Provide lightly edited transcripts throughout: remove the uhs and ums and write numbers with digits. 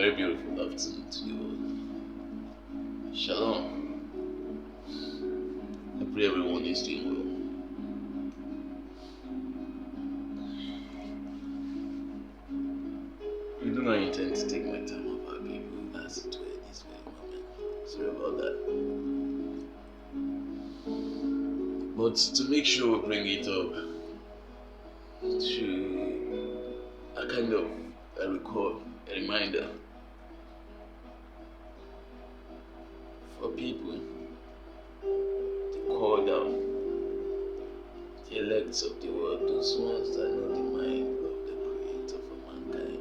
very beautiful afternoon to you all. Shalom. I pray everyone is doing well. I do not intend to take my time about people as it were in this very moment. Sorry about that. But to make sure we bring it up to a kind of a reminder for people, the called out, the elects of the world, those ones that know the mind of the Creator for mankind.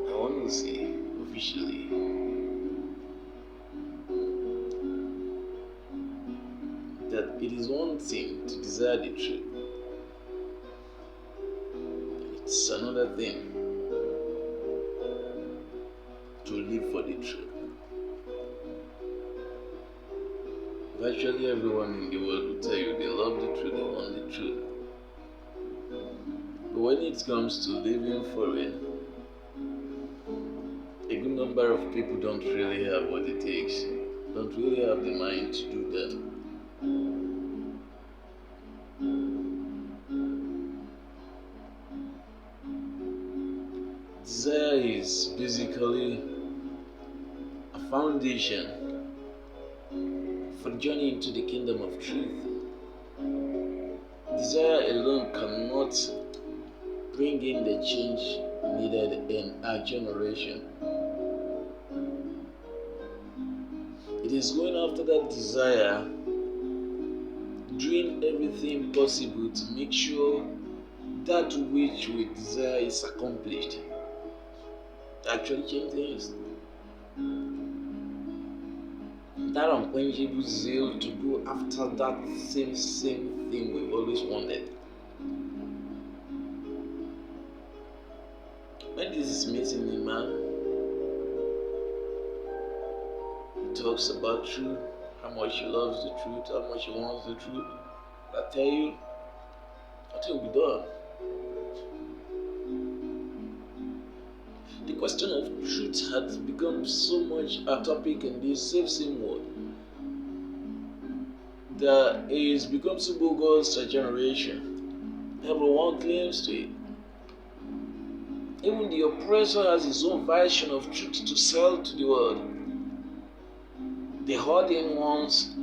I want to say officially that it is one thing to desire the truth, it's another thing to live for the truth. Virtually everyone in the world will tell you they love the truth, they want the truth. But when it comes to living for it, a good number of people don't really have what it takes, don't really have the mind to do that. Desire is basically a foundation for the journey into the kingdom of truth. Desire alone cannot bring in the change needed in our generation. It is going after that desire, doing everything possible to make sure that which we desire is accomplished. Actually change things. That unquenchable zeal to go after that same thing we've always wanted. When this is meeting a man, he talks about truth, how much he loves the truth, how much he wants the truth. I tell you, nothing will be done. The question of truth has become so much a topic in this same world that it has become so bogus to a generation. Everyone claims to it. Even the oppressor has his own version of truth to sell to the world. The hoarding ones,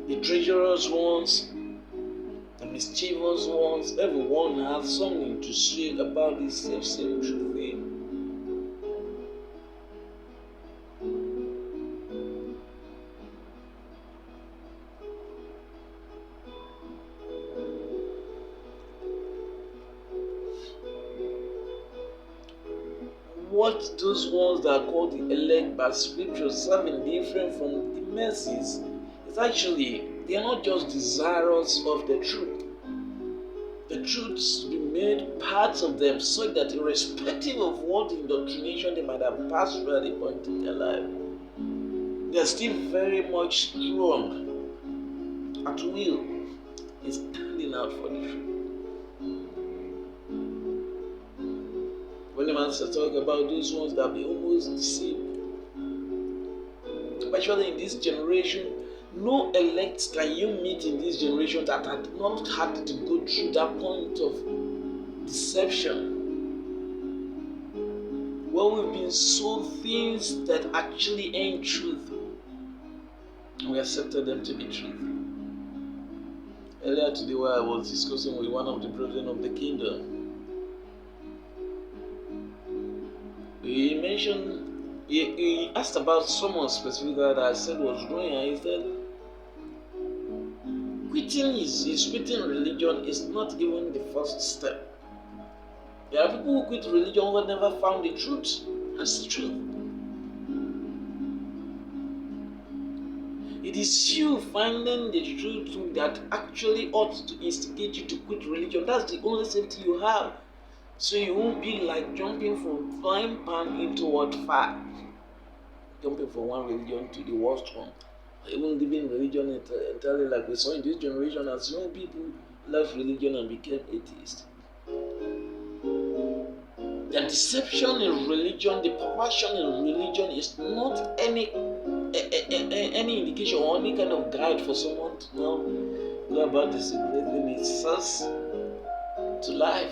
the treacherous ones, the mischievous ones, everyone has something to say about this same truth thing. What those ones that are called the elect by scripture serving different from the masses is actually they are not just desirous of the truth. The truths be made parts of them so that irrespective of what indoctrination they might have passed through at a point in their life, they are still very much strong at will in standing out for the truth. When the man starts talking about those ones that be almost deceived, especially in this generation, no elect can you meet in this generation that had not had to go through that point of deception, where we've been sold things that actually ain't truth, and we accepted them to be truth. Earlier today, while I was discussing with one of the brethren of the kingdom, he asked about someone specific that I said was growing, and he said, quitting religion is not even the first step. There are people who quit religion who have never found the truth. That's the truth. It is you finding the truth that actually ought to instigate you to quit religion. That's the only safety you have. So you won't be like jumping from frying pan into what fire. Jumping from one religion to the worst one. Even living religion entirely like we saw in this generation as young people, left religion and became atheist. The deception in religion, the perversion in religion is not any indication or any kind of guide for someone to know go about discipline. It's source to life.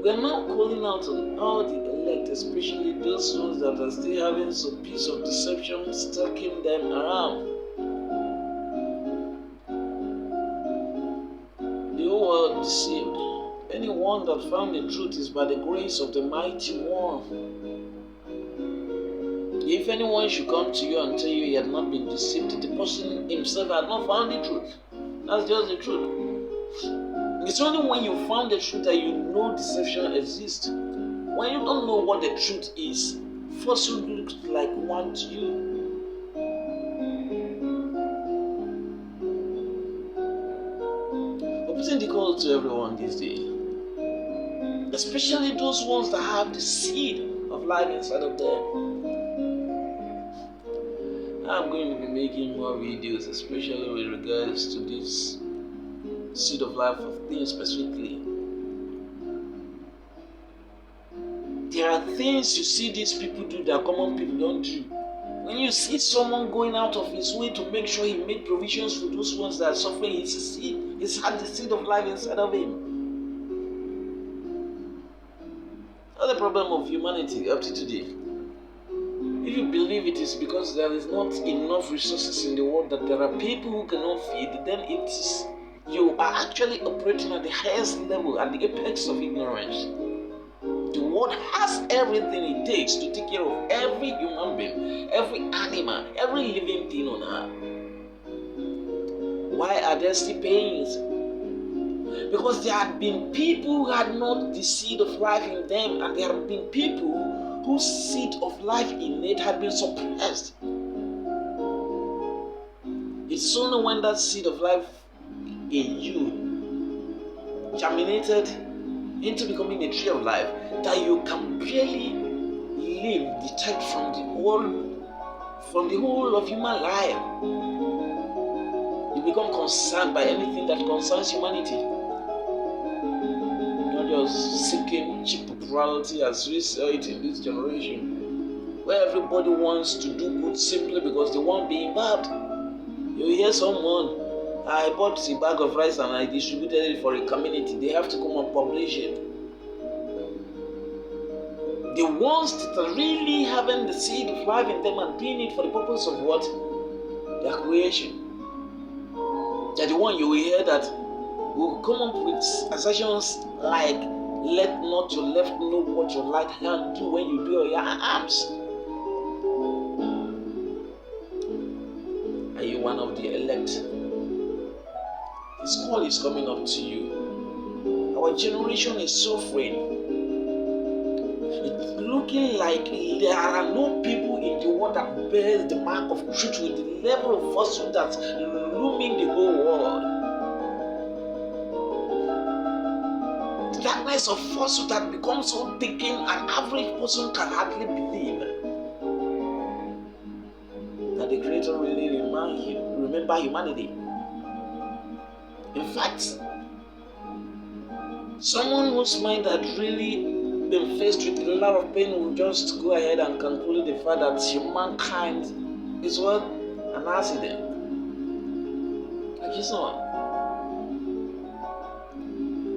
We are now calling out on all the elect, especially those ones that are still having some piece of deception stalking them around. The whole world deceived. Anyone that found the truth is by the grace of the mighty one. If anyone should come to you and tell you he had not been deceived, the person himself had not found the truth. That's just the truth. It's only when you found the truth that you know deception exists. When you don't know what the truth is, falsehood looks like one to you. I'm putting the call to everyone this day, especially those ones that have the seed of life inside of them. I'm going to be making more videos, especially with regards to this seed of life of things specifically. There are things you see these people do that common people don't do. When you see someone going out of his way to make sure he made provisions for those ones that are suffering, he's had the seed of life inside of him. That's the problem of humanity up to today. If you believe it is because there is not enough resources in the world that there are people who cannot feed, then you are actually operating at the highest level, at the apex of ignorance. The world has everything it takes to take care of every human being, every animal, every living thing on earth. Why are there still pains? Because there had been people who had not the seed of life in them, and there had been people whose seed of life in it had been suppressed. It's only when that seed of life in you germinated into becoming a tree of life that you can really live detached from the whole of human life. You become concerned by anything that concerns humanity. Not just seeking cheap popularity as we saw it in this generation, where everybody wants to do good simply because they want being bad. You hear someone, I bought a bag of rice and I distributed it for a community. They have to come and publish it. The ones that are really having the seed of life in them and doing it for the purpose of what? Their creation. They're the one you will hear that will come up with assertions like, let not your left know what your right hand do when you do your arms. Are you one of the elect? His call is coming up to you. Our generation is suffering. It's looking like there are no people in the world that bears the mark of truth with the level of falsehood that's looming the whole world. The darkness of falsehood has become so thick an average person can hardly believe that the Creator really remember humanity. In fact, someone whose mind had really been faced with a lot of pain will just go ahead and conclude the fact that humankind is what? An accident. Like you saw.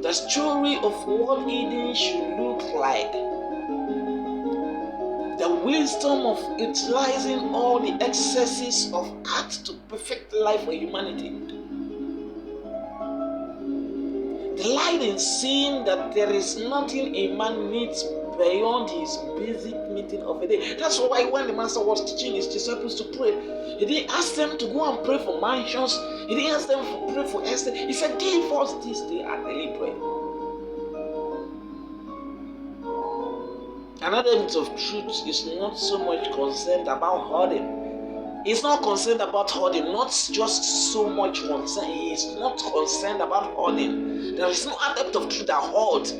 The story of what Eden should look like. The wisdom of utilizing all the excesses of art to perfect life for humanity. Delight in seeing that there is nothing a man needs beyond his basic meeting of a day. That's why when the master was teaching his disciples to pray, he didn't ask them to go and pray for mansions. He didn't ask them to pray for Esther. He said, give us this day our daily bread. Another element of truth is not so much concerned about hoarding. He's not concerned about hoarding, not just so much concern. He is not concerned about hoarding. There is no adept of truth that hoards.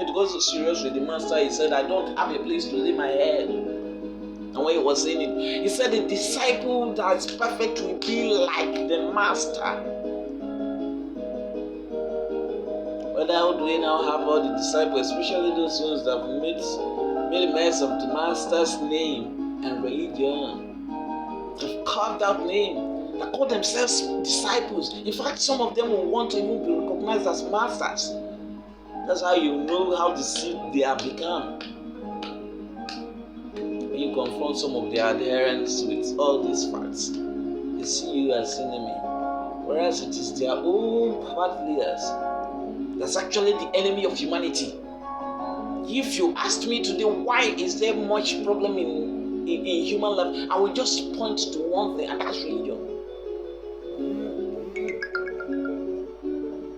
It goes so serious with the master. He said, I don't have a place to lay my head. And And when he was saying it, he said the disciple that is perfect will be like the master. Whether how do we now have all the disciples, especially those ones that have made a mess of the master's name and religion, have carved out name, that call themselves disciples. In fact, some of them will want to even be recognized as masters. That's how you know how deceived they have become. When you confront some of their adherents with all these facts, they see you as enemy, whereas it is their own pervert leaders that's actually the enemy of humanity. If you asked me today, why is there much problem in human life, I will just point to one thing, and that's religion.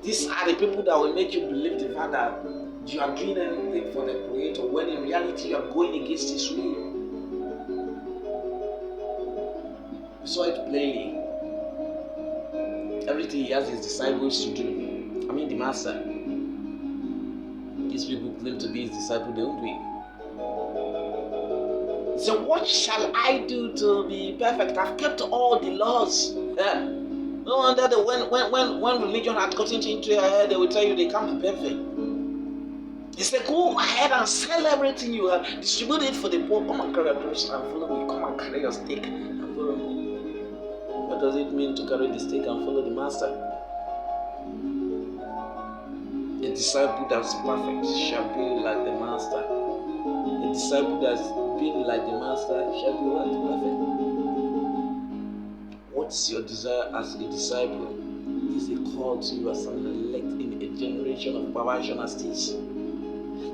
These are the people that will make you believe the fact that you are doing anything for the Creator, when in reality you are going against His will. We saw it plainly. Everything He has His disciples to do. I mean the Master. These people claim to be His disciple, they won't do it. So what shall I do to be perfect? I've kept all the laws. No wonder that when religion had gotten into your head, they will tell you they can't be perfect. He said, go ahead and sell everything you have, distribute it for the poor. Come and carry your cross and follow me. Come and carry your stake and follow me. What does it mean to carry the stake and follow the Master? A disciple that's perfect shall be like the Master. A disciple that's been like the Master shall be what? Perfect. What's your desire as a disciple? Is a call to you as an elect in a generation of perversion as this.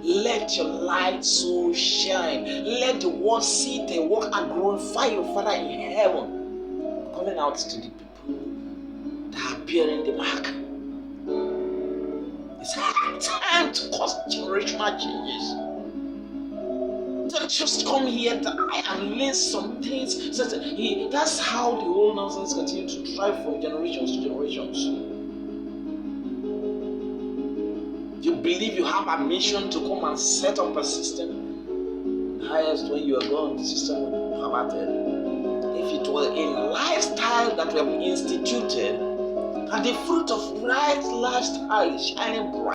Let your light so shine. Let the world see the work and glorify your Father in heaven. Calling out to the people that are bearing the mark. It's high time to cause generational changes. Don't just come here and learn some things. That's how the whole nonsense continues to drive from generations to generations. You believe you have a mission to come and set up a system. The highest, when you are gone, the system will be perverted. If it was a lifestyle that we have instituted, and the fruit of right lifestyle is shining bright,